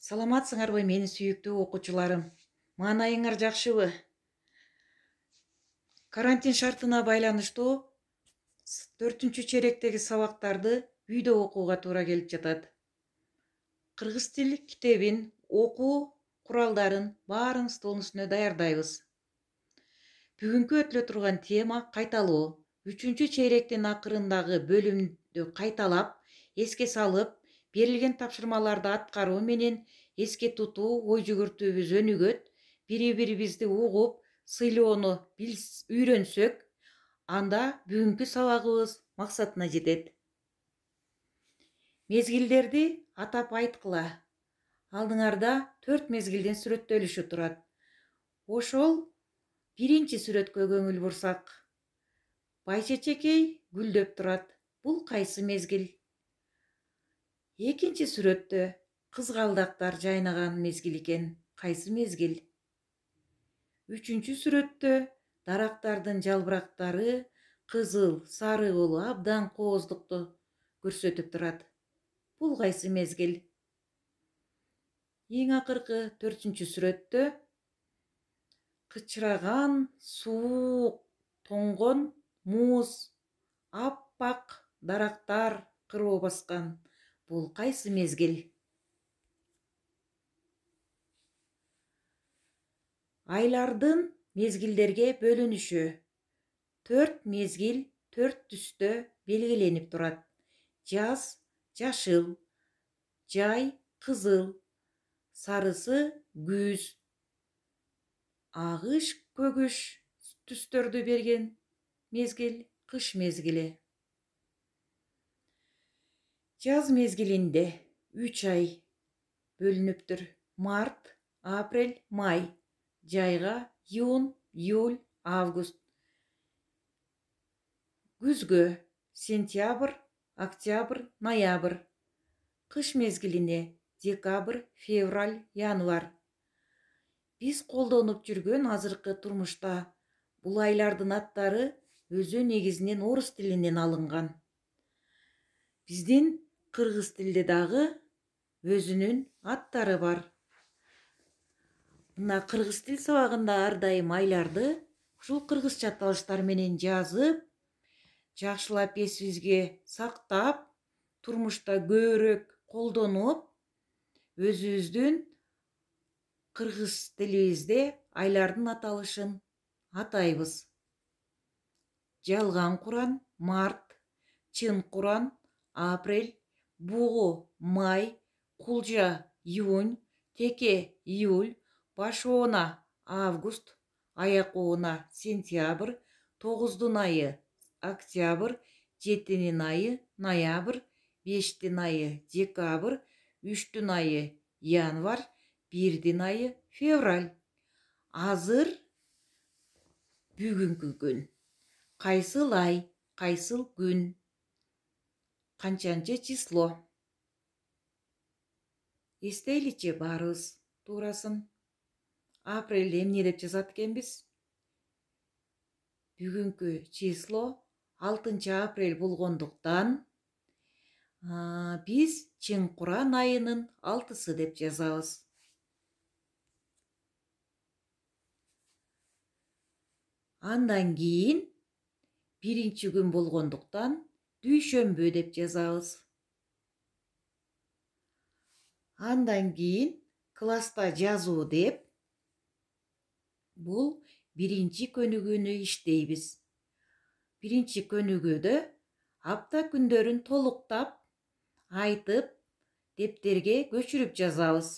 Саламатсыңарбы менин сүйүктүү окуучуларым? Маанайыңар жакшыбы? Карантин шартына байланыштуу 4 чейректеги сабактарды үйдө окууга туура келип жатат. Кыргыз тил китебин, окуу куралдарын баарын столдун үстүнө даярдайбыз. Бүгүнкү өтүлө турган тема кайталоо. 3 чейректин акырындагы бөлүмдү кайталап, эске салып, берилген тапшырмаларды аткаруу менен эске тутуу, ой жүгүртүүбүз өнүгөт, бири-бирибизди угуп, сыйлоону үйрөнсөк, анда бүгүнкү сабагыбыз максатына жетет. Мезгилдерди атап айткыла. Алдыңарда 4 мезгилдин сүрөттөлүшү турат. Ошол биринчи сүрөткө көңүл бурсак, бай чечекей гүлдөп турат. Бул кайсы мезгил? Экинчи сүрөттө кызгалдактар жайнаган мезгил экен. Кайсы мезгил? Үчүнчү сүрөттө дарактардын жалбырактары кызыл, сары болуп абдан кооздукту көрсөтүп турат. Бул кайсы мезгил? Эң акыркы 4-сүрөттө кычыраган, суук, тоңгон, муз, аппак дарактар кыроо баскан. Бул кайсы мезгил? Айлардын мезгилдерге бөлүнүшү. 4 мезгил 4 түстө белгиленип турат. Жаз жашыл, жай кызыл, сарысы күз, агыш көгүш түстөрдү берген мезгил кыш мезгили. Жаз мезгилинде 3 ай бөлүнүптүр. Март, апрель, май. Жайга июнь, июль, август. Күзгө сентябрь, октябрь, ноябрь. Кыш мезгилине декабрь, февраль, январь. Биз колдонуп жүргөн азыркы турмушта бул айлардын аттары өзү негизинен орус тилинен алынган. Биздин кыргыз тилде дагы өзүнүн аттары бар. Мына кыргыз тил сабагында ар дайым айларды ушул кыргызча аталыштар менен жазып, жакшылап эсибизге сактап, турмушта көбүрөөк колдонуп, өзүбүздүн кыргыз тилибизде айлардын аталышын атайбыз. Жалган куран март, чын куран апрель, бугу май, кулжа июнь, теке июль, баш оона август, аяк оона сентябрь, тогуздун айы октябрь, жетинин айы ноябрь, бештин айы декабрь, үчтүн айы январь, бирдин айы февраль. Азыр бүгүнкү күн. Кайсыл ай, кайсыл күн, канчанчы число? Эстейличи баарыбыз туурасын. Апрелде эмне деп жазат экенбиз? Бүгүнкү число 6 апрель болгондуктан биз чын куран айынын 6-сы деп жазабыз. Андан кийин биринчи күн болгондуктан дүйшөмбү деп жазабыз. Андан кийин класста жазуу деп бул биринчи көнүгүүнү иштейбиз. Биринчи көнүгүүдө апта күндөрүн толуктап, айтып, дептерге көчүрүп жазабыз.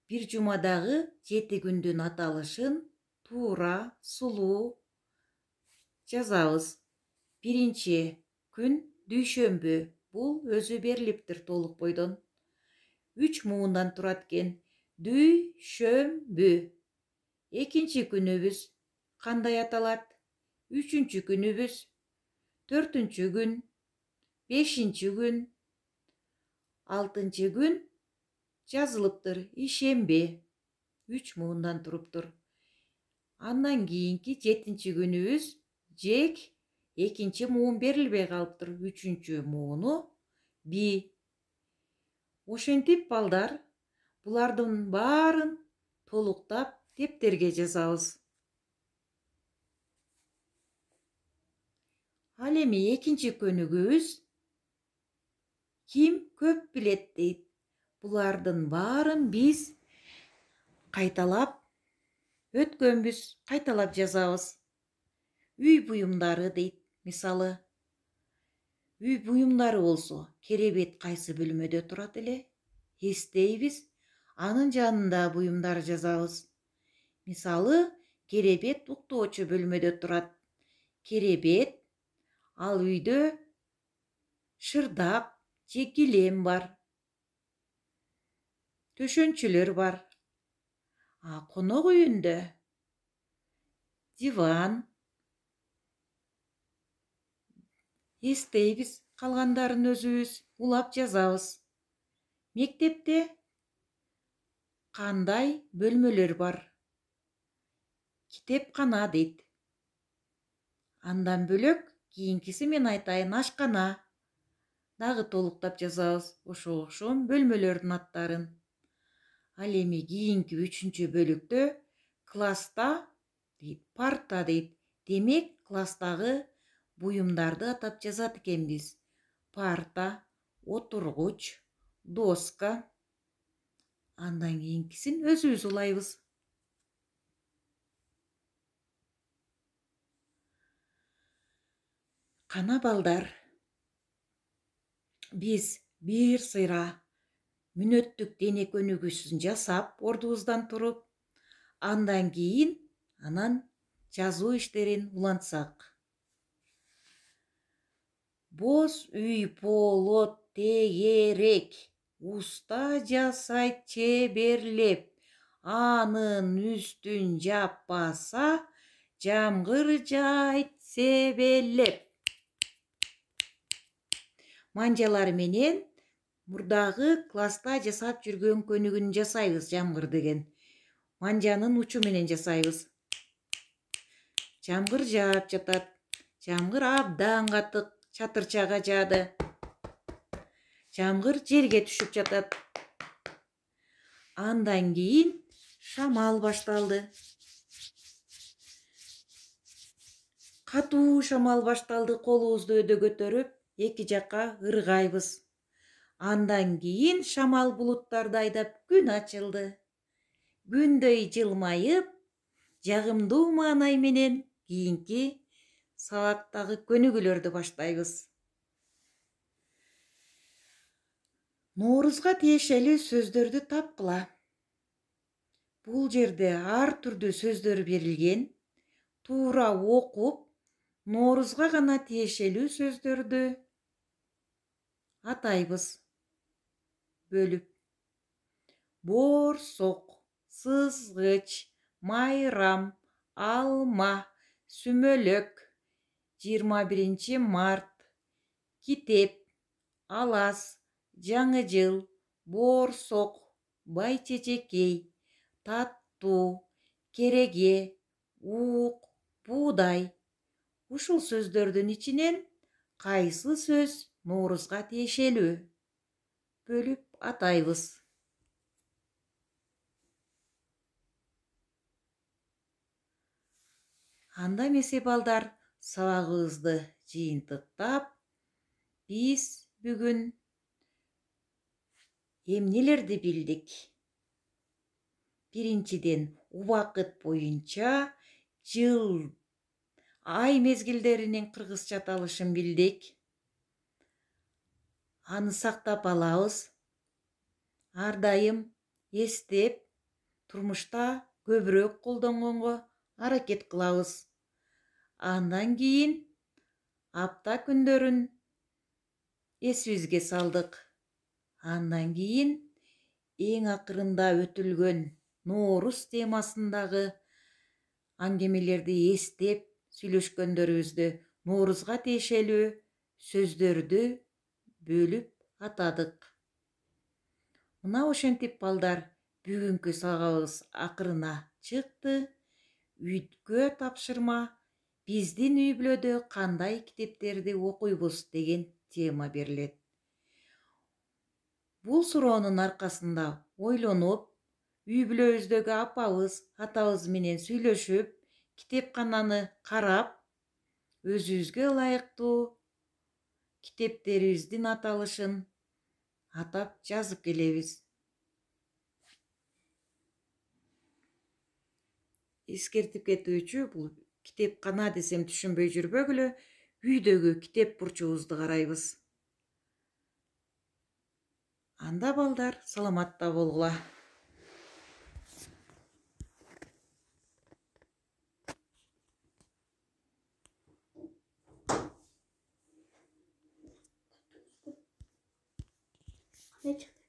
Бир жумадагы 7 күндүн аталышын туура, сулуу жазабыз. Биринчи күн дүйшөмбү. Бул өзү берилиптир толук бойдон. 3 муундан турат экен. Дүйшөмбү. Экинчи күнүбүз кандай аталат? 3-чү күнүбүз, 4-чү күн, 5-чи күн, 6-чы күн жазылыптыр. Ишемби. 3 муундан туруптур. Андан кийинки 7-чи күнүбүз жек, экинчи муун берилбей калыптыр. 3-чү мууну би. Ошентип балдар Булардын баарын толуктап дептерге жазабыз. Ал эми экинчи көнүгүүбүз ким көп билет дейт. Булардын баарын биз кайталап өткөнбүз, кайталап жазабыз. Үй буюмдары дейт. Мисалы, үй буюмдары болсо, керебет кайсы бөлмөдө турат эле? Эстейбиз, анын жанында буюмдар жазабыз. Мисалы, керебет уктоочу бөлмөдө турат. Керебет, ал үйдө шырдак же килем бар. Төшөнчүлөр бар. Конок үйүндө диван. Эстейбиз, калгандарын өзүбүз улап жазабыз. Мектепте кандай бөлмөлөр бар? Китепкана дейт. Андан бөлөк кийинкиси мен айтайын, ашкана. Дагы толуктап жазабыз ошон бөлмөлөрдүн аттарын. Ал эми кийинки 3-чү бөлүктө класста дейт, парта дейт. Демек, класстагы буюмдарды атап жазат экенбиз. Парта, отургуч, доска. Андан кийинкисин өзүбүз улайбыз. Кана балдар, биз бир сыйра мүнөттүк дене көнүгүүсүн жасап ордубуздан туруп, андан кийин жазуу иштерин улантсак. Боз үй болот тегерек, уста жасайт чеберлеп, анын үстүн жаппаса, жамгыр жаайт себелеп. Манжалар менен мурдагы класста жасап жүргөн көнүгүүнү жасайбыз, жамгыр деген. Манжанын учу менен жасайбыз. Жамгыр жаап жатат. Жамгыр абдан катык чатырчага жаады. Жамгыр жерге түшүп жатат. Андан кийин шамал башталды. Катуу шамал башталды, колубузду өйдө көтөрүп, эки жакка ыргайбыз. Андан кийин шамал булуттарды айдап күн ачылды. Күндөй жылмайып, жагымдуу маанай менен кийинки сабактагы көнүгүүлөрдү баштайбыз. Ноорузга тиешелүү сөздөрдү тапкыла. Бул жерде ар түрдүү сөздөр берилген. Туура окуп, Ноорузга гана тиешелүү сөздөрдү атайбыз. Бөлүп. Боорсок, сызгыч, майрам, алма, сүмөлөк, 21 март, китеп, алас, жаңы жыл, боорсок, байчечекей, таттуу, кереге, уук, буудай. Ушул сөздөрдүн ичинен кайсы сөз Ноорузга тиешелүү? Бөлүп атайбыз. Анда эмесе балдар, сабагыбызды жыйынтыктап, биз бүгүн эмнелерди билдик? Биринчиден, убакыт боюнча жыл, ай мезгилдеринин кыргызча аталышын билдик. Аны сактап алабыз. Ар дайым эстеп, турмушта көбүрөөк колдонгонго аракет кылабыз. Андан кийин апта күндөрүн эсибизге салдык. Андан кийин эң акырында өтүлгөн Ноорус темасындагы аңгемелерди эстеп сүйлөшкөндөрүбүздү, Ноорузга тиешелүү сөздөрдү бөлүп атадык. Мына ошентип балдар, бүгүнкү сабагыбыз акырына чыкты. Үйткө тапшырма, биздин үй бүлөдө кандай китептерди окуйбуз деген тема берилет. Бул суроонун аркасында ойлонуп, үй бүлөбүздөгү апабыз, атабыз менен сүйлөшүп, китепкананы карап, өзүбүзгө ылайыктуу китептерибиздин аталышын атап жазып келебиз. Эскертип кетүүчү, бул китепкана десем түшүнбөй жүрбөгүлө, үйдөгү китеп бурчубузду карайбыз. Анда балдар саламатта болгула. Ne çıktı?